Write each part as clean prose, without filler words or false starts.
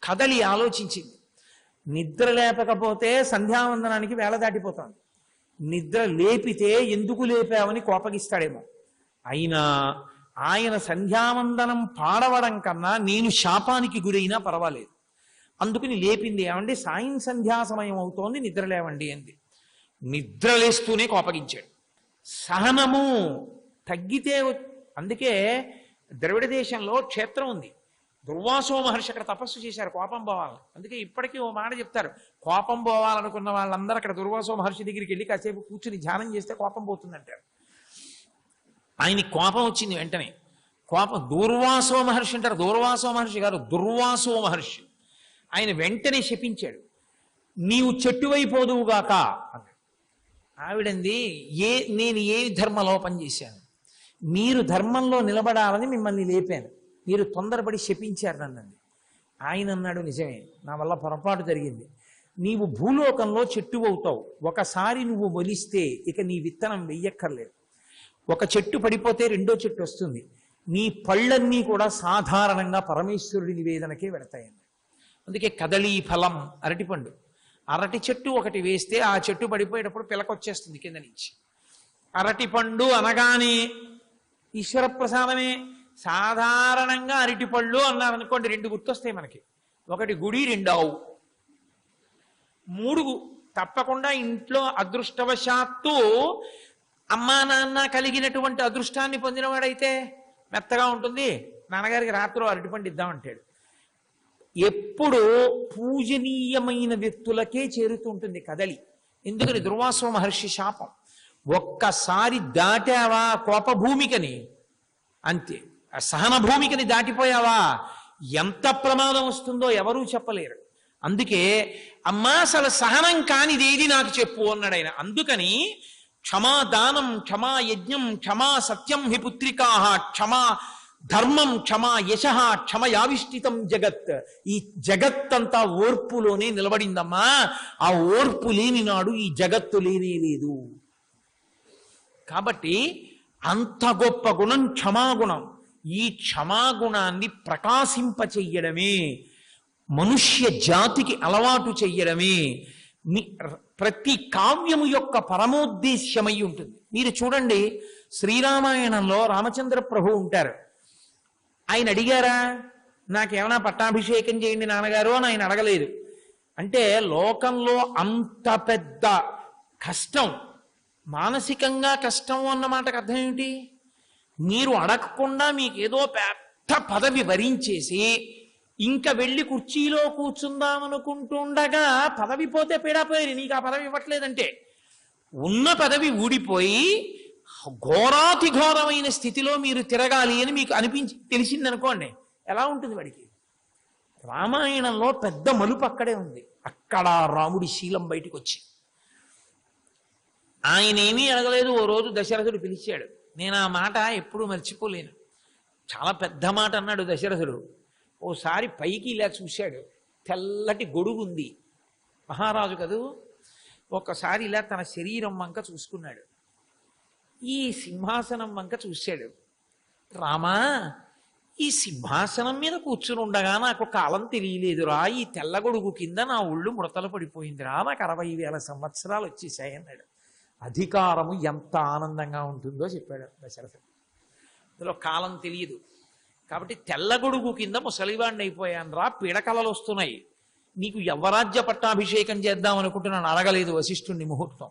కదలి ఆలోచించింది. నిద్ర లేపకపోతే సంధ్యావందనానికి వేళ దాటిపోతాను, నిద్ర లేపితే ఎందుకు లేపావని కోపగిస్తాడేమో. అయినా ఆయన సంధ్యావందనం పాడవడం కన్నా నేను శాపానికి గురైనా పర్వాలేదు. అందుకని లేపింది. ఏమండి సాయం సంధ్యా సమయం అవుతోంది, నిద్ర లేవండి అంది. నిద్రలేస్తూనే కోపగించాడు. సహనము తగ్గితే, అందుకే ద్రవిడ దేశంలో క్షేత్రం ఉంది. దుర్వాసో మహర్షి అక్కడ తపస్సు చేశారు కోపం పోవాలని. అందుకే ఇప్పటికీ ఓ మాట చెప్తారు, కోపం పోవాలనుకున్న వాళ్ళందరూ అక్కడ దుర్వాసో మహర్షి దగ్గరికి వెళ్ళి కాసేపు కూర్చుని ధ్యానం చేస్తే కోపం పోతుందంటారు. ఆయనకి కోపం వచ్చింది వెంటనే. కోపం దూర్వాసో మహర్షి అంటారు, దూర్వాసో మహర్షి గారు దుర్వాసో మహర్షి. ఆయన వెంటనే శపించాడు, నీవు చెట్టువైపోదువుగాక అన్నాడు. ఆవిడంది, నేను ఏ ధర్మలోపం చేశాను? మీరు ధర్మంలో నిలబడాలని మిమ్మల్ని లేపాను, మీరు తొందరపడి శపించారు నన్నండి. ఆయన అన్నాడు, నిజమే, నా వల్ల పొరపాటు జరిగింది. నీవు భూలోకంలో చెట్టు అవుతావు. ఒకసారి నువ్వు మొలిస్తే ఇక నీ విత్తనం వెయ్యక్కర్లేదు. ఒక చెట్టు పడిపోతే రెండో చెట్టు వస్తుంది. నీ పళ్ళన్నీ కూడా సాధారణంగా పరమేశ్వరుడి నివేదనకే వెడతాయండి. అందుకే కదళీ ఫలం, అరటిపండు, అరటి చెట్టు ఒకటి వేస్తే ఆ చెట్టు పడిపోయేటప్పుడు పిలకొచ్చేస్తుంది కింద నుంచి. అరటిపండు అనగానే ఈశ్వర ప్రసాదమే. సాధారణంగా అరటిపళ్ళు అన్నారనుకోండి, రెండు గుర్తొస్తాయి మనకి. ఒకటి గుడి, రెండు ఆవు. మూడు తప్పకుండా ఇంట్లో అదృష్టవశాత్తు అమ్మా నాన్న కలిగినటువంటి అదృష్టాన్ని పొందినవాడైతే మెత్తగా ఉంటుంది, నాన్నగారికి రాత్రి అరటిపండు ఇద్దామంటాడు. ఎప్పుడు పూజనీయమైన వ్యక్తులకే చేరుతుంటుంది కదలి. ఎందుకని? దుర్వాసో మహర్షి శాపం. ఒక్కసారి దాటావా కోపభూమికని, అంతే. సహన భూమికని దాటిపోయావా ఎంత ప్రమాదం వస్తుందో ఎవరూ చెప్పలేరు. అందుకే అమ్మా అసలు సహనం కానిదేది నాకు చెప్పు అన్నాడు ఆయన. అందుకని క్షమా దానం, క్షమా యజ్ఞం, క్షమా సత్యం హి పుత్రికా, క్షమా ధర్మం, క్షమా యశ, క్షమయావిష్ఠితం జగత్. ఈ జగత్తంతా ఓర్పులోనే నిలబడిందమ్మా. ఆ ఓర్పు లేని నాడు ఈ జగత్తు లేనే లేదు. కాబట్టి అంత గొప్ప గుణం క్షమాగుణం. ఈ క్షమాగుణాన్ని ప్రకాశింపచెయ్యడమే, మనుష్య జాతికి అలవాటు చెయ్యడమే ప్రతి కావ్యము యొక్క పరమోద్దేశ్యమై ఉంటుంది. మీరు చూడండి, శ్రీరామాయణంలో రామచంద్ర ప్రభు ఉంటారు. ఆయన అడిగారా, నాకేమైనా పట్టాభిషేకం చేయండి నాన్నగారు అని ఆయన అడగలేదు. అంటే లోకంలో అంత పెద్ద కష్టం, మానసికంగా కష్టం అన్న మాటకు అర్థం ఏమిటి? మీరు అడగకుండా మీకేదో పెద్ద పదవి వరించేసి ఇంకా వెళ్ళి కుర్చీలో కూర్చుందామనుకుంటుండగా పదవి పోతే పీడాపోయి నీకు ఆ పదవి ఇవ్వట్లేదంటే, ఉన్న పదవి ఊడిపోయి ఘోరాతి ఘోరమైన స్థితిలో మీరు తిరగాలి అని మీకు తెలిసిందనుకోండి, ఎలా ఉంటుంది వాడికి? రామాయణంలో పెద్ద మలుపు అక్కడే ఉంది. అక్కడ రాముడి శీలం బయటికి వచ్చి ఆయన ఏమీ అడగలేదు. ఓ రోజు దశరథుడు పిలిచాడు. నేను ఆ మాట ఎప్పుడూ మర్చిపోలేను. చాలా పెద్ద మాట అన్నాడు దశరథుడు. ఓసారి పైకి ఇలా చూశాడు, తెల్లటి గొడుగు ఉంది. మహారాజు కదూ. ఒక్కసారి ఇలా తన శరీరం వంక చూసుకున్నాడు. ఈ సింహాసనం వంక చూశాడు. రామా, ఈ సింహాసనం మీద కూర్చుని ఉండగా నాకు కాలం తెలియలేదురా. ఈ తెల్లగొడుగు కింద నా ఒళ్ళు ముడతలు పడిపోయిందిరా. నాకు 60,000 సంవత్సరాలు వచ్చేసాయి అన్నాడు. అధికారము ఎంత ఆనందంగా ఉంటుందో చెప్పాడు దశరథుడు. అందులో కాలం తెలియదు కాబట్టి తెల్లగొడుగు కింద ముసలివాడిని అయిపోయాను రా, పీడకలలు వస్తున్నాయి, నీకు యవ్వరాజ్య పట్టాభిషేకం చేద్దాం అనుకుంటున్నాను. అడగలేదు వశిష్ఠుణ్ణి ముహూర్తం.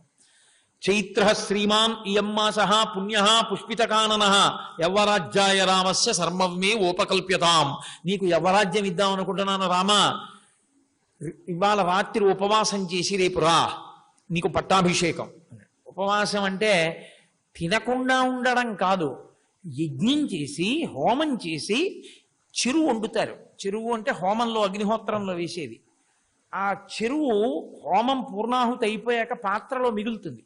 చైత్ర శ్రీమాన్ ఇయం మాసః పుణ్యః పుష్పితకానన యవ్వరాజ్యాయ రామస్య సర్మవ్మే ఓపకల్ప్యతాం. నీకు యవ్వరాజ్యం ఇద్దాం అనుకుంటున్నాను రామా, ఇవాళ రాత్రి ఉపవాసం చేసి రేపు రా, నీకు పట్టాభిషేకం. ఉపవాసం అంటే తినకుండా ఉండడం కాదు, యజ్ఞం చేసి హోమం చేసి చెరువు వండుతారు. చెరువు అంటే హోమంలో అగ్నిహోత్రంలో వేసేది. ఆ చెరువు హోమం పూర్ణాహుతి అయిపోయాక పాత్రలో మిగులుతుంది.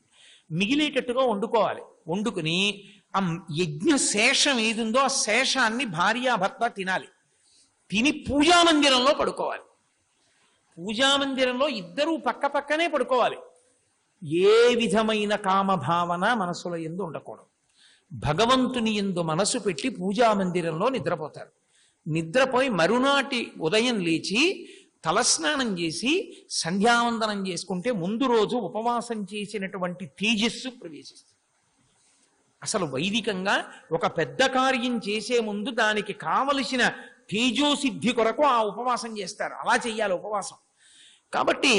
మిగిలేటట్టుగా వండుకోవాలి. వండుకుని ఆ యజ్ఞ శేషం ఏదుందో ఆ శేషాన్ని భార్యాభర్త తినాలి. తిని పూజామందిరంలో పడుకోవాలి. పూజామందిరంలో ఇద్దరూ పక్క పక్కనే పడుకోవాలి. ఏ విధమైన కామభావన మనసులో ఎందు ఉండకూడదు. భగవంతుని ఎందు మనసు పెట్టి పూజామందిరంలో నిద్రపోతారు. నిద్రపోయి మరునాటి ఉదయం లేచి తలస్నానం చేసి సంధ్యావందనం చేసుకుంటే ముందు రోజు ఉపవాసం చేసినటువంటి తేజస్సు ప్రవేశిస్తుంది. అసలు వైదికంగా ఒక పెద్ద కార్యం చేసే ముందు దానికి కావలసిన తేజోసిద్ధి కొరకు ఆ ఉపవాసం చేస్తారు. అలా చెయ్యాలి ఉపవాసం. కాబట్టి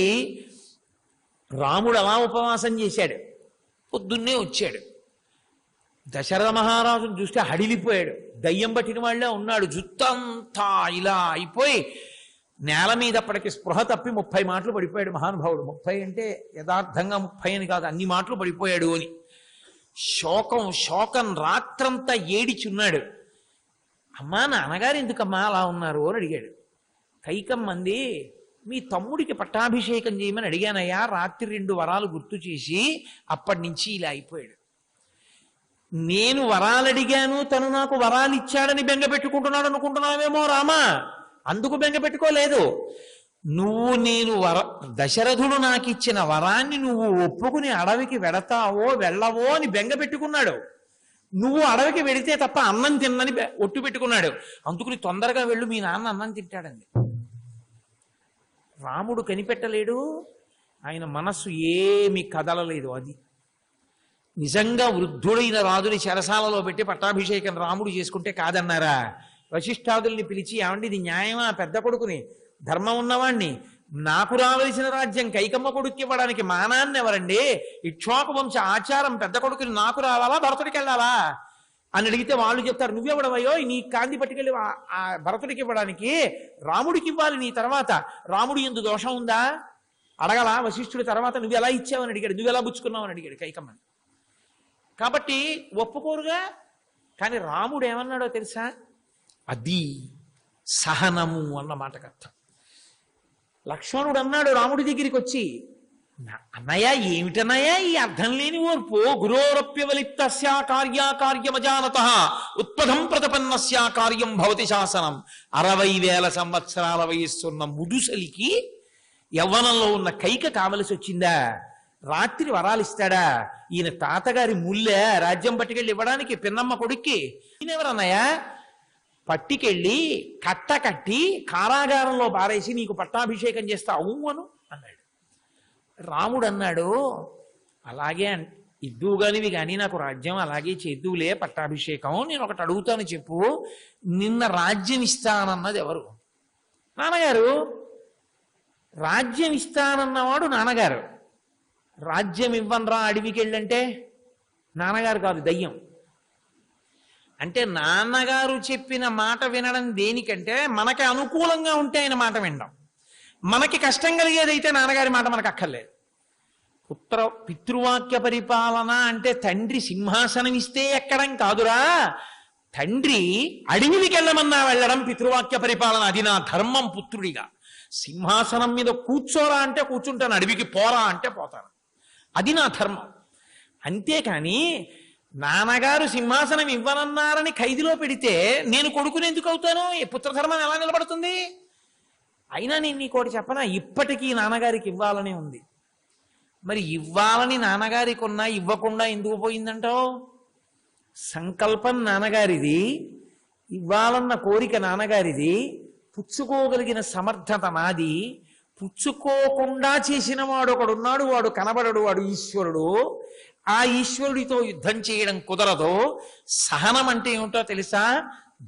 రాముడు అలా ఉపవాసం చేశాడు. పొద్దున్నే వచ్చాడు. దశరథ మహారాజును చూస్తే హడిలిపోయాడు. దయ్యం పట్టిన వాళ్ళే ఉన్నాడు. జుత్తంతా ఇలా అయిపోయి నేల మీద అప్పటికి స్పృహ తప్పి 30 మాటలు పడిపోయాడు మహానుభావుడు. 30 అంటే యథార్థంగా 30 అని కాదు, అన్ని మాటలు పడిపోయాడు అని. శోకం రాత్రంతా ఏడిచున్నాడు. అమ్మా నాన్నగారు ఎందుకమ్మా అలా ఉన్నారు అని అడిగాడు. కైకమ్మంది, మీ తమ్ముడికి పట్టాభిషేకం చేయమని అడిగానయ్యా, రాత్రి 2 వరాలు గుర్తు చేసి అప్పటి నుంచి ఇలా అయిపోయాడు. నేను వరాలు అడిగాను, తను నాకు వరాలు ఇచ్చాడని బెంగ పెట్టుకుంటున్నాడు అనుకుంటున్నావేమో రామా, అందుకు బెంగ పెట్టుకోలేదు. నేను దశరథుడు నాకు ఇచ్చిన వరాన్ని నువ్వు ఒప్పుకుని అడవికి వెడతావో వెళ్ళవో అని బెంగ పెట్టుకున్నాడు. నువ్వు అడవికి వెడితే తప్ప అన్నం తిన్నని ఒట్టు పెట్టుకున్నాడు. అందుకుని తొందరగా వెళ్ళు, మీ నాన్న అన్నం తింటాడండి. రాముడు కనిపెట్టలేడు, ఆయన మనస్సు ఏమి కదలలేదు. అది నిజంగా వృద్ధుడైన రాజుని చెరసాలలో పెట్టి పట్టాభిషేకం రాముడు చేసుకుంటే కాదన్నారా? వశిష్ఠాదుల్ని పిలిచి, ఏమండి ఇది న్యాయమా? పెద్ద కొడుకుని, ధర్మం ఉన్నవాణ్ణి, నాకు రావలసిన రాజ్యం కైకమ్మ కొడుకు ఇవ్వడానికి మా నాన్న ఎవరండి? ఇక్ష్వాకు వంశ ఆచారం పెద్ద కొడుకుని నాకు రావాలా, భరతుడికి వెళ్ళాలా అని అడిగితే వాళ్ళు చెప్తారు, నువ్వెవడవయ్యో నీ కాంతి పట్టుకెళ్ళి ఆ భరతుడికి ఇవ్వడానికి, రాముడికి ఇవ్వాలి నీ తర్వాత. రాముడు ఎందు దోషం ఉందా అడగల వశిష్ఠుడి తర్వాత. నువ్వు ఎలా ఇచ్చావని అడిగాడు, నువ్వు ఎలా పుచ్చుకున్నావు అని అడిగాడు కైకమ్మని. కాబట్టి ఒప్పుకోరుగా. కానీ రాముడు ఏమన్నాడో తెలుసా? అది సహనము అన్న మాటకు అర్థం. లక్ష్మణుడు అన్నాడు రాముడి దగ్గరికి వచ్చి, అన్నయ్య ఏమిటన్నయ్య ఈ అర్థం లేని ఓర్పు? గురోరప్యవలిప్తస్యా కార్యాకార్యమజానత ఉత్పదం ప్రతపన్నస్యా కార్యం భవతి శాసనం. 60,000 సంవత్సరాల వయస్సున్న ముదుసలికి యవ్వనంలో ఉన్న కైక కావలసి వచ్చిందా? రాత్రి వరాలు ఇస్తాడా? ఈయన తాతగారి ముల్లె రాజ్యం పట్టుకెళ్ళి ఇవ్వడానికి పిన్నమ్మ కొడుక్కి. ఈయనెవరన్నయ్యా? పట్టికెళ్ళి కట్ట కట్టి కారాగారంలో పారేసి నీకు పట్టాభిషేకం చేస్తావు అను అన్నాడు. రాముడు అన్నాడు, అలాగే ఇద్దువుగానివి కానీ నాకు రాజ్యం అలాగే చేద్దువులే పట్టాభిషేకం. నేను ఒకటి అడుగుతాను చెప్పు, నిన్న రాజ్యం ఇస్తానన్నది ఎవరు? నాన్నగారు. రాజ్యం ఇస్తానన్నవాడు నాన్నగారు. రాజ్యం ఇవ్వనరా అడవికి వెళ్ళంటే నాన్నగారు కాదు, దయ్యం. అంటే నాన్నగారు చెప్పిన మాట వినడం దేనికంటే మనకి అనుకూలంగా ఉంటే ఆయన మాట వినడం, మనకి కష్టం కలిగేదైతే నాన్నగారి మాట మనకు అక్కర్లేదు. పితృవాక్య పరిపాలన అంటే తండ్రి సింహాసనం ఇస్తే ఎక్కడం కాదురా, తండ్రి అడవికి వెళ్ళమన్నా వెళ్ళడం పితృవాక్య పరిపాలన. అది నా ధర్మం పుత్రుడిగా. సింహాసనం మీద కూర్చోరా అంటే కూర్చుంటాను, అడవికి పోరా అంటే పోతాను. అది నా ధర్మం. అంతేకాని నాన్నగారు సింహాసనం ఇవ్వనన్నారని ఖైదులో పెడితే నేను కొడుకుని ఎందుకు అవుతాను? పుత్రధర్మం ఎలా నిలబడుతుంది? అయినా నేను నీకోటి చెప్పనా, ఇప్పటికీ నాన్నగారికి ఇవ్వాలని ఉంది. మరి ఇవ్వాలని నాన్నగారికి ఉన్నా ఇవ్వకుండా ఎందుకు పోయిందంటావు? సంకల్పం నాన్నగారిది, ఇవ్వాలన్న కోరిక నాన్నగారిది, పుచ్చుకోగలిగిన సమర్థత నాది. పుచ్చుకోకుండా చేసిన వాడు ఒకడున్నాడు, వాడు కనబడడు, వాడు ఈశ్వరుడు. ఆ ఈశ్వరుడితో యుద్ధం చేయడం కుదరదు. సహనం అంటే ఏమిటో తెలుసా?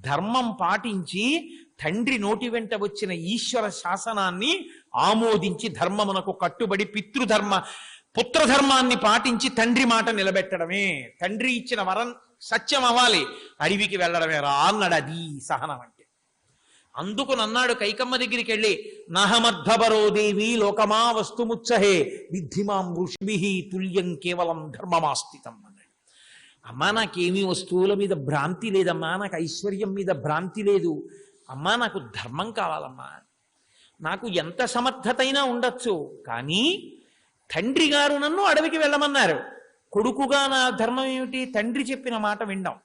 ధర్మం పాటించి తండ్రి నోటి వెంట వచ్చిన ఈశ్వర శాసనాన్ని ఆమోదించి ధర్మమునకు కట్టుబడి పుత్రధర్మాన్ని పాటించి తండ్రి మాట నిలబెట్టడమే. తండ్రి ఇచ్చిన వరం సత్యం అవ్వాలి, అడవికి వెళ్ళడమే రా అన్నాడు. అది సహనం అంటే. అందుకు నన్నాడు కైకమ్మ దగ్గరికి వెళ్ళి, నాహమధ్వబరో దేవి లోకమా వస్తుముచ్చహే విద్ధిమాం ఋషిభిః తుల్యం కేవలం ధర్మమాస్థితం అన్నాడు. అమ్మా నాకేమీ వస్తువుల మీద భ్రాంతి లేదమ్మా, నాకు ఐశ్వర్యం మీద భ్రాంతి లేదు అమ్మా, నాకు ధర్మం కావాలమ్మా. నాకు ఎంత సమర్థతైనా ఉండొచ్చు, కానీ తండ్రి గారు నన్ను అడవికి వెళ్ళమన్నారు. కొడుకుగా నా ధర్మం ఏమిటి? తండ్రి చెప్పిన మాట వినడం.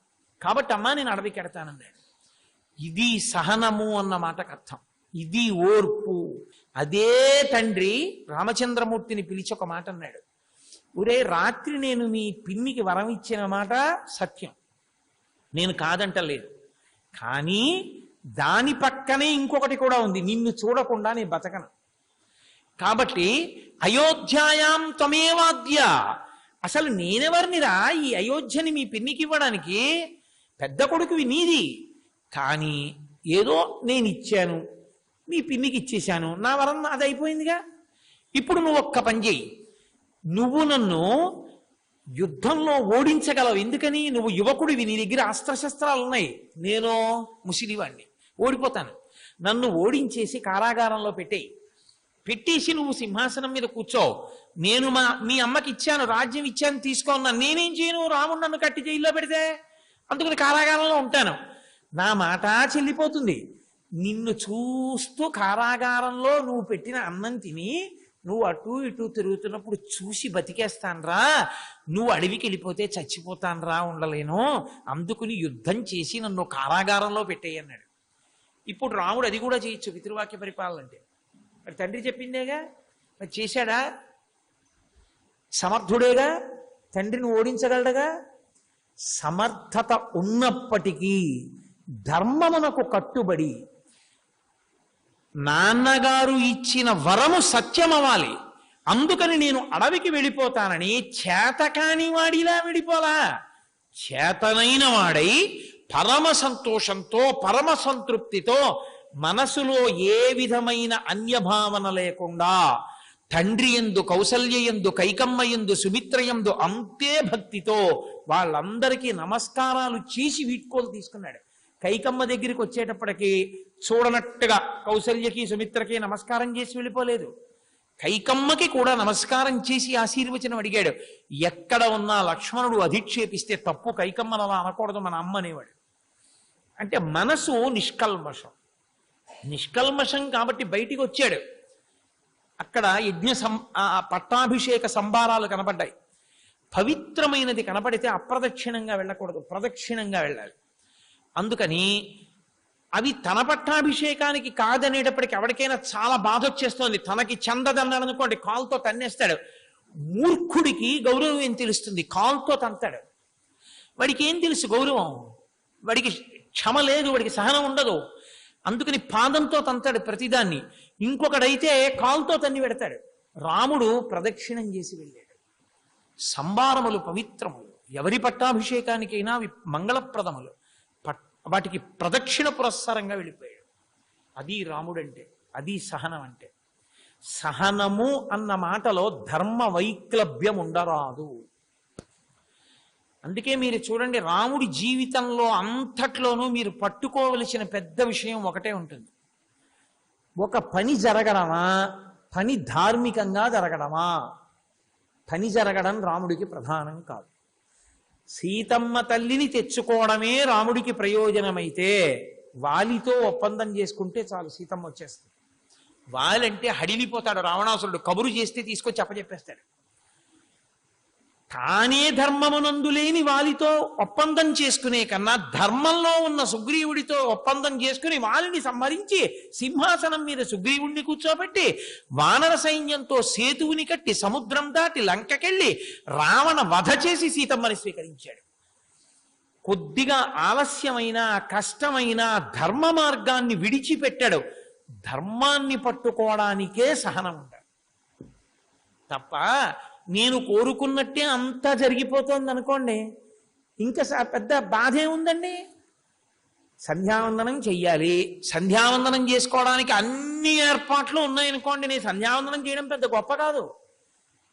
కాబట్టి అమ్మా నేను అడవికి వెడతానన్నాడు. ఇది సహనము అన్న మాటకు అర్థం. ఇది ఓర్పు. అదే తండ్రి రామచంద్రమూర్తిని పిలిచి ఒక మాట అన్నాడు, ఒరే రాత్రి నేను మీ పిన్నికి వరం ఇచ్చిన మాట సత్యం, నేను కాదంటలేదు. కానీ దాని పక్కనే ఇంకొకటి కూడా ఉంది, నిన్ను చూడకుండా నేను బతకను. కాబట్టి అయోధ్యాయాం త్వమేవాద్య, అసలు నేనెవరినిరా ఈ అయోధ్యని మీ పిన్నికి ఇవ్వడానికి? పెద్ద కొడుకువి నీది, కానీ ఏదో నేను ఇచ్చాను, మీ పిన్నికి ఇచ్చేశాను, నా వరం అది అయిపోయిందిగా. ఇప్పుడు నువ్వు ఒక్క పని చెయ్యి, నువ్వు నన్ను యుద్ధంలో ఓడించగలవు. ఎందుకని? నువ్వు యువకుడివి, నీ దగ్గర అస్త్రశస్త్రాలు ఉన్నాయి, నేను ముసిలివాణ్ణి, ఓడిపోతాను. నన్ను ఓడించేసి కారాగారంలో పెట్టేసి నువ్వు సింహాసనం మీద కూర్చో. నేను మీ అమ్మకి ఇచ్చాను, రాజ్యం ఇచ్చాను, తీసుకోన్నా. నేనేం చేయను? రాముడు నన్ను కట్టి జైల్లో పెడితే, అందుకని కారాగారంలో ఉంటాను. నా మాట చెల్లిపోతుంది. నిన్ను చూస్తూ కారాగారంలో నువ్వు పెట్టిన అన్నం తిని నువ్వు అటు ఇటు తిరుగుతున్నప్పుడు చూసి బతికేస్తాన్రా. నువ్వు అడవికి వెళ్ళిపోతే చచ్చిపోతాన్రా, ఉండలేను. అందుకుని యుద్ధం చేసి నన్ను కారాగారంలో పెట్టేయి అన్నాడు. ఇప్పుడు రాముడు అది కూడా చేయొచ్చు, పితృవాక్య పరిపాలన అంటే. మరి తండ్రి చెప్పిందేగా, మరి చేశాడా? సమర్థుడేగా, తండ్రిని ఓడించగలడుగా. సమర్థత ఉన్నప్పటికీ ధర్మమునకు కట్టుబడి నాన్నగారు ఇచ్చిన వరము సత్యమవ్వాలి. అందుకని నేను అడవికి వెళ్ళిపోతానని చేతకాని వాడిలా వెళ్ళిపోలా, చేతనైన వాడై పరమ సంతోషంతో పరమ సంతృప్తితో మనసులో ఏ విధమైన అన్యభావన లేకుండా తండ్రి యందు, కౌసల్య యందు, కైకమ్మ యందు, సుమిత్ర యందు అంతే భక్తితో వాళ్ళందరికీ నమస్కారాలు చేసి వీడ్కోలు తీసుకున్నాడు. కైకమ్మ దగ్గరికి వచ్చేటప్పటికి చూడనట్టుగా కౌసల్యకి సుమిత్రకి నమస్కారం చేసి వెళ్ళిపోలేదు. కైకమ్మకి కూడా నమస్కారం చేసి ఆశీర్వచనం అడిగాడు. ఎక్కడ ఉన్నా లక్ష్మణుడు అధిక్షేపిస్తే తప్పు, కైకమ్మను అలా అనకూడదు మన అమ్మ అనేవాడు. అంటే మనసు నిష్కల్మషం కాబట్టి బయటికి వచ్చాడు. అక్కడ పట్టాభిషేక సంభారాలు కనపడ్డాయి. పవిత్రమైనది కనపడితే అప్రదక్షిణంగా వెళ్ళకూడదు, ప్రదక్షిణంగా వెళ్ళాలి. అందుకని అవి తన పట్టాభిషేకానికి కాదనేటప్పటికి ఎవరికైనా చాలా బాధ వచ్చేస్తోంది. తనకి చందదన్నాడు అనుకోండి, కాలుతో తన్నేస్తాడు. మూర్ఖుడికి గౌరవం ఏం తెలుస్తుంది? కాలుతో తంతాడు. వాడికి ఏం తెలుసు గౌరవం? వాడికి క్షమ లేదు, వాడికి సహనం ఉండదు. అందుకని పాదంతో తంతాడు ప్రతిదాన్ని. ఇంకొకడైతే కాలుతో తన్ని పెడతాడు. రాముడు ప్రదక్షిణం చేసి వెళ్ళాడు. సంభారములు పవిత్రములు, ఎవరి పట్టాభిషేకానికైనా అవి మంగళప్రదములు. వాటికి ప్రదక్షిణ పురస్సరంగా వెళ్ళిపోయాడు. అది రాముడంటే, అది సహనం అంటే. సహనము అన్న మాటలో ధర్మ వైక్లభ్యం ఉండరాదు. అందుకే మీరు చూడండి, రాముడి జీవితంలో అంతట్లోనూ మీరు పట్టుకోవలసిన పెద్ద విషయం ఒకటే ఉంటుంది. ఒక పని జరగడమా, పని ధార్మికంగా జరగడమా? పని జరగడం రాముడికి ప్రధానం కాదు. సీతమ్మ తల్లిని తెచ్చుకోవడమే రాముడికి ప్రయోజనమైతే వాలితో ఒప్పందం చేసుకుంటే చాలు, సీతమ్మ వచ్చేస్తుంది. వాలంటే హడిలిపోతాడు రావణాసురుడు, కబురు చేస్తే తీసుకొచ్చి అప్పచెప్పేస్తాడు. తానే ధర్మమునందు లేని వాలితో ఒప్పందం చేసుకునే కన్నా ధర్మంలో ఉన్న సుగ్రీవుడితో ఒప్పందం చేసుకుని వాలిని సంహరించి సింహాసనం మీద సుగ్రీవుణ్ణి కూర్చోబెట్టి వానర సైన్యంతో సేతువుని కట్టి సముద్రం దాటి లంకకెళ్ళి రావణ వధ చేసి సీతమ్మని స్వీకరించాడు. కొద్దిగా ఆలస్యమైన కష్టమైన ధర్మ మార్గాన్ని విడిచిపెట్టాడు. ధర్మాన్ని పట్టుకోవడానికే సహనం ఉండాలి తప్ప నేను కోరుకున్నట్టే అంతా జరిగిపోతుంది అనుకోండి, ఇంకా పెద్ద బాధ ఏముందండి? సంధ్యావందనం చెయ్యాలి, సంధ్యావందనం చేసుకోవడానికి అన్ని ఏర్పాట్లు ఉన్నాయనుకోండి, నేను సంధ్యావందనం చేయడం పెద్ద గొప్ప కాదు.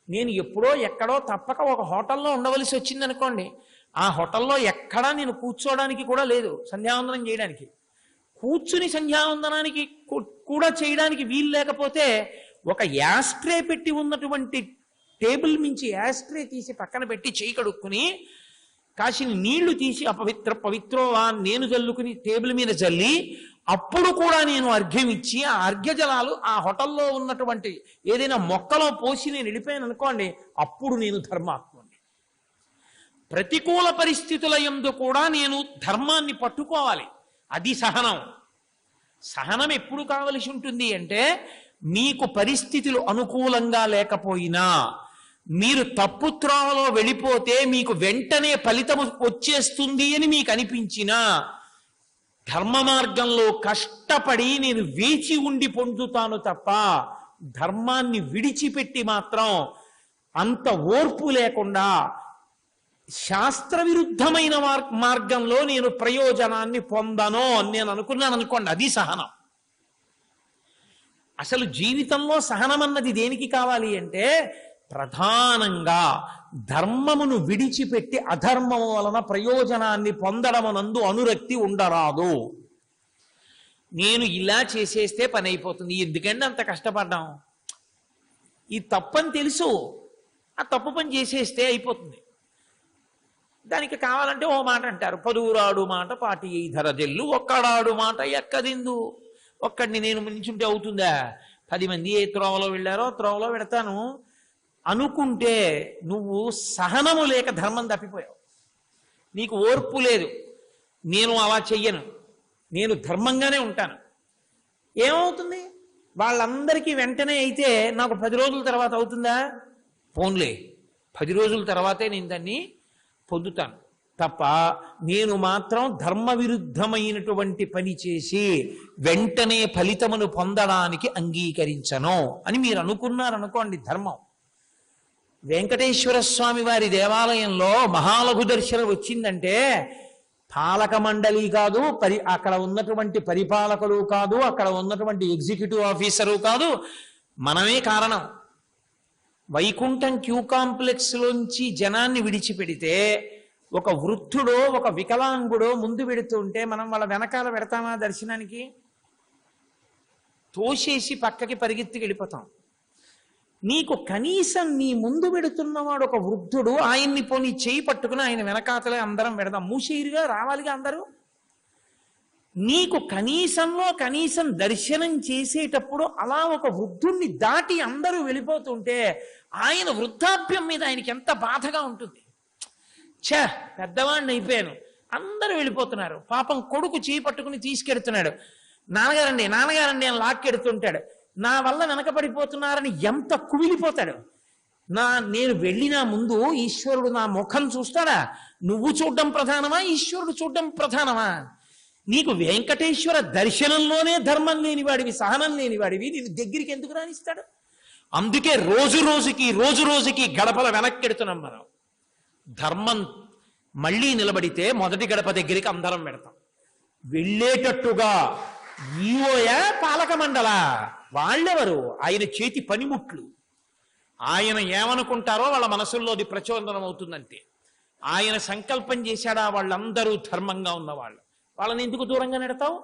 నేను ఎప్పుడో ఎక్కడో తప్పక ఒక హోటల్లో ఉండవలసి వచ్చింది అనుకోండి, ఆ హోటల్లో ఎక్కడా నేను కూర్చోవడానికి కూడా లేదు సంధ్యావందనం చేయడానికి. కూర్చుని సంధ్యావందనానికి కూడా చేయడానికి వీలు లేకపోతే ఒక యాస్ట్రే పెట్టి ఉన్నటువంటి టేబుల్ మించి యాస్ట్రే తీసి పక్కన పెట్టి చేయి కడుక్కుని కాసిన నీళ్లు తీసి పవిత్రోవా నేను జల్లుకుని టేబుల్ మీద జల్లి అప్పుడు కూడా నేను అర్ఘ్యం ఇచ్చి ఆ అర్ఘ్య జలాలు ఆ హోటల్లో ఉన్నటువంటి ఏదైనా మొక్కలో పోసి నేను వెళ్ళిపోయాను అనుకోండి, అప్పుడు నేను ధర్మాత్ముని. ప్రతికూల పరిస్థితుల యందు కూడా నేను ధర్మాన్ని పట్టుకోవాలి. అది సహనం. సహనం ఎప్పుడు కావలసి ఉంటుంది అంటే, మీకు పరిస్థితులు అనుకూలంగా లేకపోయినా, మీరు తప్పు త్రోవలో వెళ్ళిపోతే మీకు వెంటనే ఫలితము వచ్చేస్తుంది అని మీకు అనిపించినా, ధర్మ మార్గంలో కష్టపడి నేను వేచి ఉండి పొందుతాను తప్ప ధర్మాన్ని విడిచిపెట్టి మాత్రం అంత ఓర్పు లేకుండా శాస్త్ర విరుద్ధమైన మార్గంలో నేను ప్రయోజనాన్ని పొందను అని నేను అనుకున్నాను అనుకోండి, అది సహనం. అసలు జీవితంలో సహనం అన్నది దేనికి కావాలి అంటే ప్రధానంగా ధర్మమును విడిచిపెట్టి అధర్మము వలన ప్రయోజనాన్ని పొందడమునందు అనురక్తి ఉండరాదు. నేను ఇలా చేసేస్తే పని అయిపోతుంది, ఎందుకంటే అంత కష్టపడ్డాం, ఈ తప్పని తెలుసు, ఆ తప్పు పని చేసేస్తే అయిపోతుంది. దానికి కావాలంటే ఓ మాట అంటారు, పదువురాడు మాట పాటి ధర జల్లు, ఒక్కడాడు మాట ఎక్కదిందు. ఒక్కడిని నేను మించుంటే అవుతుందా? 10 మంది ఏ త్రోవలో వెళ్ళారో త్రోవలో పెడతాను అనుకుంటే నువ్వు సహనము లేక ధర్మం తప్పిపోయావు. నీకు ఓర్పు లేదు, నేను అలా చెయ్యను, నేను ధర్మంగానే ఉంటాను. ఏమవుతుంది? వాళ్ళందరికీ వెంటనే అయితే నాకు 10 రోజుల తర్వాత అవుతుందా? పోన్లే, 10 రోజుల తర్వాతే నేను దాన్ని పొందుతాను తప్ప నేను మాత్రం ధర్మ విరుద్ధమైనటువంటి పని చేసి వెంటనే ఫలితమును పొందడానికి అంగీకరించను అని మీరు అనుకున్నారనుకోండి. ధర్మం వెంకటేశ్వర స్వామి వారి దేవాలయంలో మహాలఘు దర్శనం వచ్చిందంటే పాలక మండలి కాదు, అక్కడ ఉన్నటువంటి పరిపాలకులు కాదు, అక్కడ ఉన్నటువంటి ఎగ్జిక్యూటివ్ ఆఫీసరు కాదు, మనమే కారణం. వైకుంఠం క్యూ కాంప్లెక్స్ లోంచి జనాన్ని విడిచిపెడితే ఒక వృద్ధుడో ఒక వికలాంగుడో ముందు పెడుతుంటే మనం వాళ్ళ వెనకాల పెడతామా? దర్శనానికి తోసేసి పక్కకి పరిగెత్తికి వెళ్ళిపోతాం. నీకు కనీసం నీ ముందు పెడుతున్నవాడు ఒక వృద్ధుడు, ఆయన్ని పోనీ చేయి పట్టుకుని ఆయన వెనకాతలే అందరం పెడదాం, మూసేరుగా రావాలిగా అందరూ. నీకు కనీసంలో కనీసం దర్శనం చేసేటప్పుడు అలా ఒక వృద్ధుణ్ణి దాటి అందరూ వెళ్ళిపోతుంటే ఆయన వృద్ధాప్యం మీద ఆయనకి ఎంత బాధగా ఉంటుంది. పెద్దవాడిని అయిపోయాను, అందరూ వెళ్ళిపోతున్నారు, పాపం కొడుకు చేయి పట్టుకుని తీసుకెడుతున్నాడు, నాన్నగారండి నాన్నగారండి అని లాక్కెడుతుంటాడు, నా వల్ల వెనకబడిపోతున్నారని ఎంత కుమిలిపోతాడు. నేను వెళ్ళినా ముందు ఈశ్వరుడు నా ముఖం చూస్తాడా? నువ్వు చూడడం ప్రధానమా, ఈశ్వరుడు చూడడం ప్రధానమా? నీకు వెంకటేశ్వర దర్శనంలోనే ధర్మం లేనివాడివి, సహనం లేనివాడివి, నేను దగ్గరికి ఎందుకు రానిస్తాడు? అందుకే రోజు రోజుకి గడపల వెనక్కెడుతున్నాం మనం. ధర్మం మళ్ళీ నిలబడితే మొదటి గడప దగ్గరికి అందరం పెడతాం. వెళ్ళేటట్టుగా ఈవోయా పాలక మండల వాళ్ళెవరు? ఆయన చేతి పనిముట్లు. ఆయన ఏమనుకుంటారో వాళ్ళ మనసుల్లో అది ప్రచోదనం అవుతుందంటే. ఆయన సంకల్పం చేశాడా వాళ్ళందరూ ధర్మంగా ఉన్నవాళ్ళు, వాళ్ళని ఎందుకు దూరంగా నెడతావు?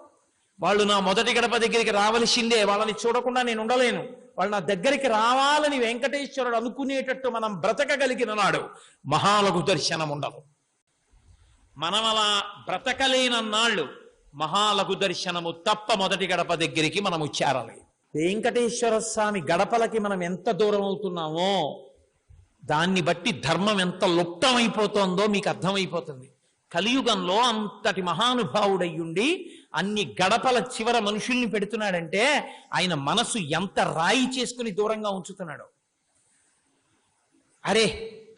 వాళ్ళు నా మొదటి గడప దగ్గరికి రావలసిందే, వాళ్ళని చూడకుండా నేను ఉండలేను, వాళ్ళు నా దగ్గరికి రావాలని వెంకటేశ్వరుడు అనుకునేటట్టు మనం బ్రతకగలిగిన నాడు మహాలఘు దర్శనం ఉండదు. మనం అలా బ్రతకలేనన్నాళ్ళు మహాలఘు దర్శనము తప్ప మొదటి గడప దగ్గరికి మనము చేరాలి. వెంకటేశ్వర స్వామి గడపలకి మనం ఎంత దూరం అవుతున్నామో దాన్ని బట్టి ధర్మం ఎంత లుప్తమైపోతుందో మీకు అర్థమైపోతుంది. కలియుగంలో అంతటి మహానుభావుడయ్యుండి అన్ని గడపల చివర మనుషుల్ని పెడుతున్నాడంటే ఆయన మనసు ఎంత రాయి చేసుకుని దూరంగా ఉంచుతున్నాడు. అరే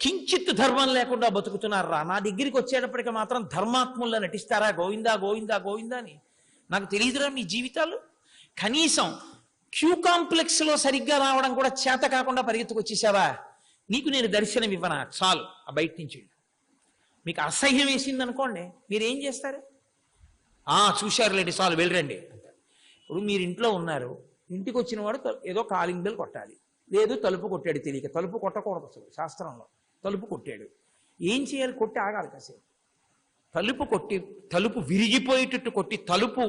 కించిత్ ధర్మం లేకుండా బతుకుతున్నారా, నా దగ్గరికి వచ్చేటప్పటికి మాత్రం ధర్మాత్ముల్లో నటిస్తారా, గోవిందా గోవిందా గోవిందా అని. నాకు తెలియదురా మీ జీవితాలు. కనీసం క్యూ కాంప్లెక్స్ లో సరిగ్గా రావడం కూడా చేత కాకుండా పరిగెత్తుకొచ్చేసావా? నీకు నేను దర్శనం ఇవ్వనా? చాలు, ఆ బయట నుంచి మీకు అసహ్యం వేసింది అనుకోండి, మీరేం చేస్తారు? చూశారులేండి, చాలు వెళ్ళరండి అంటారు. ఇప్పుడు మీరు ఇంట్లో ఉన్నారు, ఇంటికి వచ్చిన వాడు ఏదో కాలింగ్ బెల్ కొట్టాలి, లేదు తలుపు కొట్టాడు తెలియక, తలుపు కొట్టకూడదు అసలు శాస్త్రంలో, తలుపు కొట్టాడు, ఏం చేయాలి? కొట్టి ఆగాలి కాసేపు. తలుపు విరిగిపోయేటట్టు కొట్టి తలుపు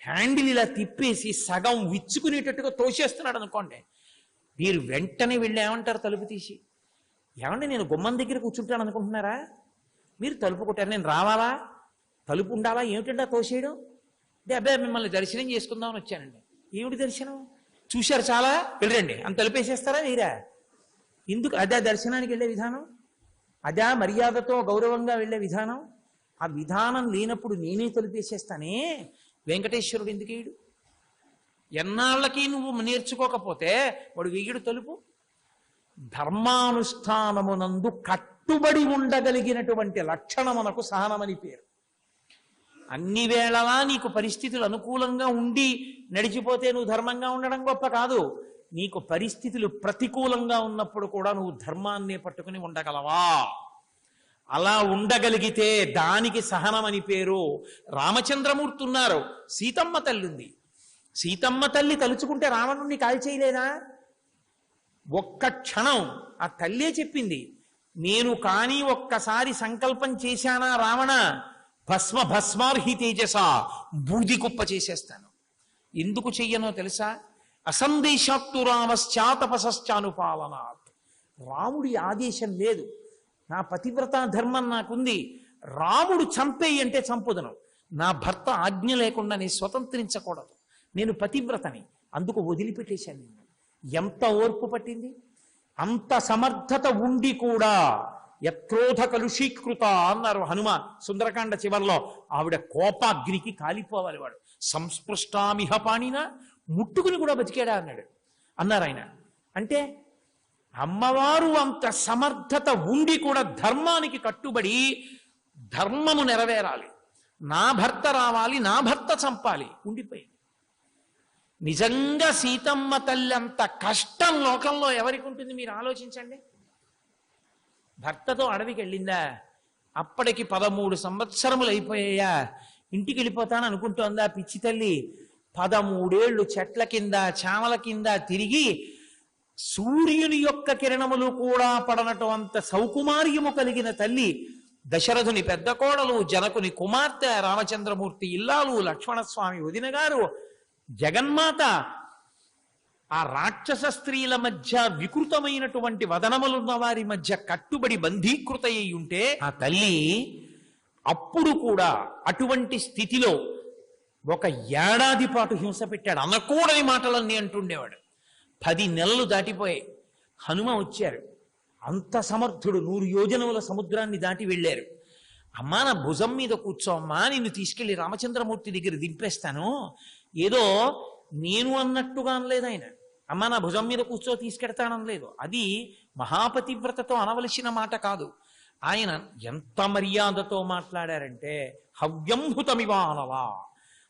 హ్యాండిల్ ఇలా తిప్పేసి సగం విచ్చుకునేటట్టుగా తోసేస్తున్నాడు అనుకోండి, మీరు వెంటనే వెళ్ళి ఏమంటారు? తలుపు తీసి, ఏమంటే నేను గుమ్మం దగ్గర కూర్చుంటాను అనుకుంటున్నారా? మీరు తలుపు కొట్టారు, నేను రావాలా? తలుపు ఉండాలా? ఏమిటంటే తోసేయడం అంటే, అబ్బాయి మిమ్మల్ని దర్శనం చేసుకుందామని వచ్చానండి. ఏమిటి దర్శనం? చూశారు చాలా, వెళ్ళరండి అని తలుపేసేస్తారా మీరా? ఎందుకు? అదే దర్శనానికి వెళ్ళే విధానం, అదే మర్యాదతో గౌరవంగా వెళ్ళే విధానం. ఆ విధానం లేనప్పుడు నేనే తలుపేసేస్తానే, వెంకటేశ్వరుడు ఎందుకు వేయడు? ఎన్నాళ్ళకి నువ్వు నేర్చుకోకపోతే వాడు వేయడు తలుపు. ధర్మానుష్ఠానమునందు కట్టుబడి ఉండగలిగినటువంటి లక్షణమునకు సహనమని పేరు. అన్ని వేళలా నీకు పరిస్థితులు అనుకూలంగా ఉండి నడిచిపోతే నువ్వు ధర్మంగా ఉండడం గొప్ప కాదు. నీకు పరిస్థితులు ప్రతికూలంగా ఉన్నప్పుడు కూడా నువ్వు ధర్మాన్నే పట్టుకుని ఉండగలవా? అలా ఉండగలిగితే దానికి సహనం అని పేరు. రామచంద్రమూర్తి ఉన్నారు, సీతమ్మ తల్లి ఉంది. సీతమ్మ తల్లి తలుచుకుంటే రావణుణ్ణి కాల్చేయలేదా? ఒక్క క్షణం ఆ తల్లే చెప్పింది, నేను కానీ ఒక్కసారి సంకల్పం చేశానా రావణ, భస్మార్హి తేజస, బూది కుప్ప చేసేస్తాను. ఎందుకు చెయ్యనో తెలుసా? అసందేశాత్తు రామశ్చాతపశ్చానుపాలనాత్. రాముడి ఆదేశం లేదు, నా పతివ్రతా ధర్మం నాకుంది. రాముడు చంపేయి అంటే చంపుదను. నా భర్త ఆజ్ఞ లేకుండా నేను స్వతంత్రించకూడదు, నేను పతివ్రతని, అందుకు వదిలిపెట్టేశాను నేను. ఎంత ఓర్పు పట్టింది! అంత సమర్థత ఉండి కూడా యత్రోధ కలుషీకృత అన్నారు హనుమ సుందరకాండ చివర్లో. ఆవిడ కోపాగ్నికి కాలిపోవాలి వాడు. సంస్పృష్టామిహ పాణిన, ముట్టుకుని కూడా బతికాడా అన్నారు ఆయన. అంటే అమ్మవారు అంత సమర్థత ఉండి కూడా ధర్మానికి కట్టుబడి ధర్మము నెరవేరాలి, నా భర్త రావాలి, నా భర్త చంపాలి, ఉండిపోయింది. నిజంగా సీతమ్మ తల్లి అంత కష్టం లోకంలో ఎవరికి ఉంటుంది మీరు ఆలోచించండి. భర్తతో అడవికి వెళ్ళిందా, అప్పటికి 13 సంవత్సరములు అయిపోయాయా, ఇంటికి వెళ్ళిపోతాను అనుకుంటోందా పిచ్చి తల్లి? 13 ఏళ్ళు చెట్ల కింద చామల కింద తిరిగి సూర్యుని యొక్క కిరణములు కూడా పడనటువంటి సౌకుమార్యము కలిగిన తల్లి, దశరథుని పెద్ద కోడలు, జనకుని కుమార్తె, రామచంద్రమూర్తి ఇల్లాలు, లక్ష్మణస్వామి వదిన గారు, జగన్మాత, ఆ రాక్షస స్త్రీల మధ్య వికృతమైనటువంటి వదనములున్న వారి మధ్య కట్టుబడి బంధీకృత అయి ఉంటే ఆ తల్లి అప్పుడు కూడా అటువంటి స్థితిలో 1 ఏడాది పాటు హింస పెట్టాడు. అనకూడని మాటలన్నీ అంటుండేవాడు. 10 నెలలు దాటిపోయాయి. హనుమ వచ్చారు, అంత సమర్థుడు, 100 యోజనముల సముద్రాన్ని దాటి వెళ్ళారు. అమ్మా నా భుజం మీద కూర్చోమ్మా, నిన్ను తీసుకెళ్లి రామచంద్రమూర్తి దగ్గర దింపేస్తాను, ఏదో నేను అన్నట్టుగా అనలేదు ఆయన. అమ్మా నా భుజం మీద కూర్చో తీసుకెడతానలేదు. అది మహాపతివ్రతతో అనవలసిన మాట కాదు. ఆయన ఎంత మర్యాదతో మాట్లాడారంటే హవ్యంభుతమివానవా,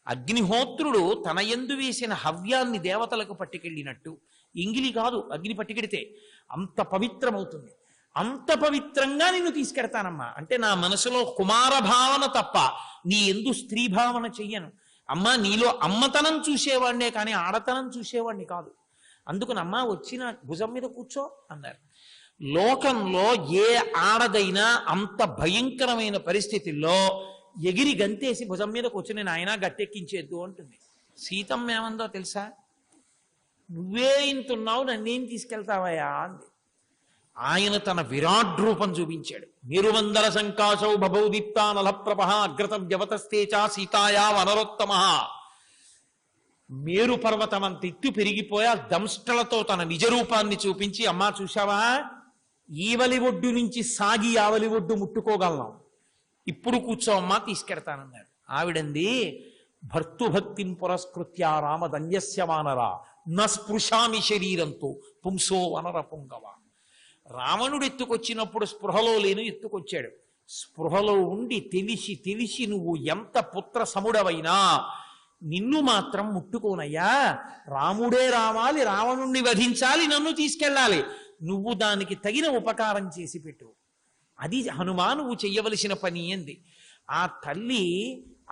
అగ్నిహోత్రుడు తన యందు వేసిన హవ్యాన్ని దేవతలకు పట్టుకెళ్ళినట్టు. ఇంగిలి కాదు, అగ్ని పట్టుకెడితే అంత పవిత్రమవుతుంది. అంత పవిత్రంగా నిన్ను తీసుకెడతానమ్మా అంటే నా మనసులో కుమార భావన తప్ప నీ ఎందు స్త్రీ భావన చెయ్యను. అమ్మా నీలో అమ్మతనం చూసేవాడినే కానీ ఆడతనం చూసేవాడిని కాదు. అందుకనమ్మా వచ్చి నా భుజం మీద కూర్చో అన్నారు. లోకంలో ఏ ఆడదైనా అంత భయంకరమైన పరిస్థితుల్లో ఎగిరి గంతేసి భుజం మీద కూర్చుని నాయన గట్టెక్కించేద్దు అంటుంది. సీతమ్మ ఏమందో తెలుసా? నువ్వే ఇంతున్నావు, నన్నేం తీసుకెళ్తావయ్యా అంది. ఆయన తన విరాట్ రూపం చూపించాడు. మేరుమందర సంకాశౌ బభౌ దీప్తా నలప్రభ అగ్రత వ్యవతస్తేచ సీతాయా వనరోత్తమ. మేరు పర్వతం అంత ఎత్తు పెరిగిపోయా దంష్టలతో తన నిజ రూపాన్ని చూపించి, అమ్మా చూశావా, ఈవలి ఒడ్డు నుంచి సాగి ఆవలి ఒడ్డు ముట్టుకోగలం, ఇప్పుడు కూర్చో అమ్మా తీసుకెడతానన్నాడు. ఆవిడంది, భర్తుభక్తిం పురస్కృత్య రామధన్యస్య వానరా నస్పృశామి శరీరంతో పుంసో వనర పుంగవ. రావణుడు ఎత్తుకొచ్చినప్పుడు స్పృహలో లేను ఎత్తుకొచ్చాడు. స్పృహలో ఉండి తెలిసి తెలిసి నువ్వు ఎంత పుత్ర సముడవైనా నిన్ను మాత్రం ముట్టుకోనయ్యా. రాముడే రావాలి, రావణుణ్ణి వధించాలి, నన్ను తీసుకెళ్ళాలి, నువ్వు దానికి తగిన ఉపకారం చేసి పెట్టు, అది హనుమా నువ్వు చెయ్యవలసిన పని అంది. ఆ తల్లి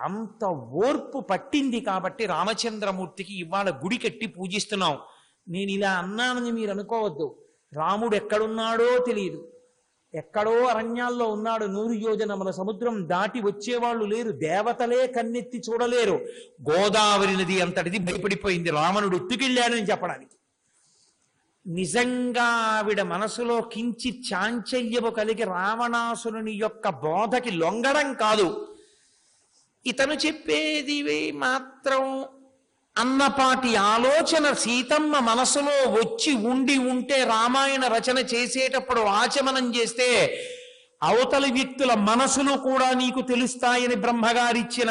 అంత ఓర్పు పట్టింది కాబట్టి రామచంద్రమూర్తికి ఇవాళ గుడి కట్టి పూజిస్తున్నాం. నేను ఇలా అన్నానని మీరు అనుకోవద్దు. రాముడు ఎక్కడున్నాడో తెలియదు, ఎక్కడో అరణ్యాల్లో ఉన్నాడు. 100 యోజనముల సముద్రం దాటి వచ్చేవాళ్ళు లేరు, దేవతలే కన్నెత్తి చూడలేరు. గోదావరి నది అంతటిది భయపడిపోయింది రావణుడు ఎత్తుకెళ్ళాడని చెప్పడానికి. నిజంగా ఆవిడ మనసులో కించిత్ చాంచల్యము కలిగి రావణాసురుని యొక్క బోధకి లొంగడం కాదు, ఇతను చెప్పేది మాత్రం అన్నపాటి ఆలోచన సీతమ్మ మనసులో వచ్చి ఉంటే రామాయణ రచన చేసేటప్పుడు ఆచమనం చేస్తే అవతలి వ్యక్తుల మనసులు కూడా నీకు తెలుస్తాయని బ్రహ్మగారిచ్చిన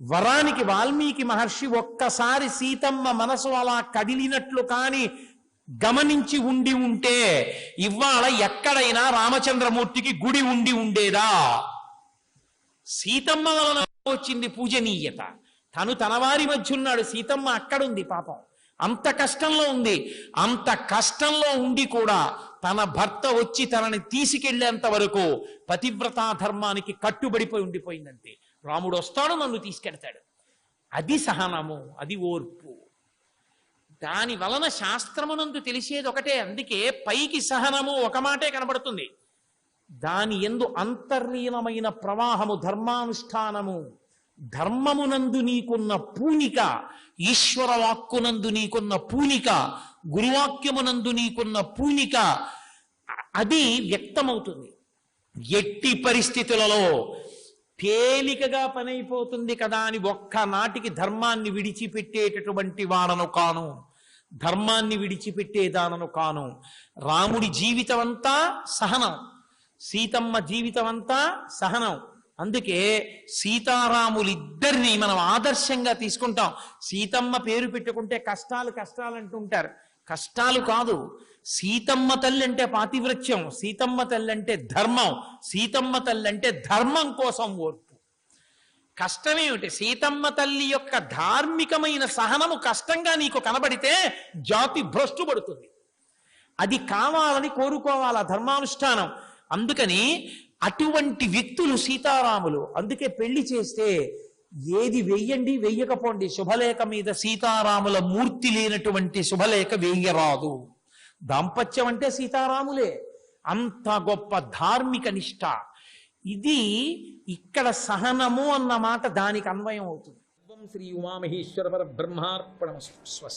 వరానికి వాల్మీకి మహర్షి ఒక్కసారి సీతమ్మ మనసు అలా కదిలినట్లు కాని గమనించి ఉంటే ఇవాళ ఎక్కడైనా రామచంద్రమూర్తికి గుడి ఉండేదా? సీతమ్మ వలన వచ్చింది పూజనీయత. తను తన వారి మధ్య ఉన్నాడు, సీతమ్మ అక్కడుంది పాపం, అంత కష్టంలో ఉంది. అంత కష్టంలో ఉండి కూడా తన భర్త వచ్చి తనని తీసుకెళ్లేంత వరకు పతివ్రతా ధర్మానికి కట్టుబడిపోయి ఉండిపోయిందంతే. రాముడు వస్తాడు, నన్ను తీసుకెడతాడు. అది సహనము, అది ఓర్పు. దాని వలన శాస్త్రమునందు తెలిసేది ఒకటే. అందుకే పైకి సహనము ఒక మాటే కనబడుతుంది, దాని యందు అంతర్లీనమైన ప్రవాహము ధర్మానుష్ఠానము. ధర్మమునందు నీకున్న పూనిక, ఈశ్వర వాక్కునందు నీకున్న పూనిక, గురువాక్యమునందు నీకున్న పూనిక, అది వ్యక్తమవుతుంది. ఎట్టి పరిస్థితులలో తేలికగా పనైపోతుంది కదా అని ఒక్కనాటికి ధర్మాన్ని విడిచిపెట్టేటటువంటి వాడను కాను, ధర్మాన్ని విడిచిపెట్టేదానను కాను. రాముడి జీవితం అంతా సహనం, సీతమ్మ జీవితం అంతా సహనం. అందుకే సీతారాములిద్దరినీ మనం ఆదర్శంగా తీసుకుంటాం. సీతమ్మ పేరు పెట్టుకుంటే కష్టాలు కష్టాలు అంటుంటారు. కష్టాలు కాదు, సీతమ్మ తల్లి అంటే పాతివ్రత్యం, సీతమ్మ తల్లి అంటే ధర్మం, సీతమ్మ తల్లి అంటే ధర్మం కోసం ఓర్పు. కష్టమేమిటి? సీతమ్మ తల్లి యొక్క ధార్మికమైన సహనము కష్టంగా నీకు కనబడితే జాతి భ్రష్టుపడుతుంది. అది కావాలని కోరుకోవాలా ధర్మానుష్ఠానం. అందుకని అటువంటి వ్యక్తులు సీతారాములు. అందుకే పెళ్లి చేస్తే ఏది వెయ్యండి వెయ్యకపోండి, శుభలేఖ మీద సీతారాముల మూర్తి లేనటువంటి శుభలేఖ వెయ్యరాదు. దాంపత్యం అంటే సీతారాములే, అంత గొప్ప ధార్మిక నిష్ఠ. ఇది ఇక్కడ సహనము అన్న మాట దానికి అన్వయం అవుతుంది. శ్రీ ఉమామహేశ్వర పరబ్రహ్మార్పణమస్తు. స్వస్తి.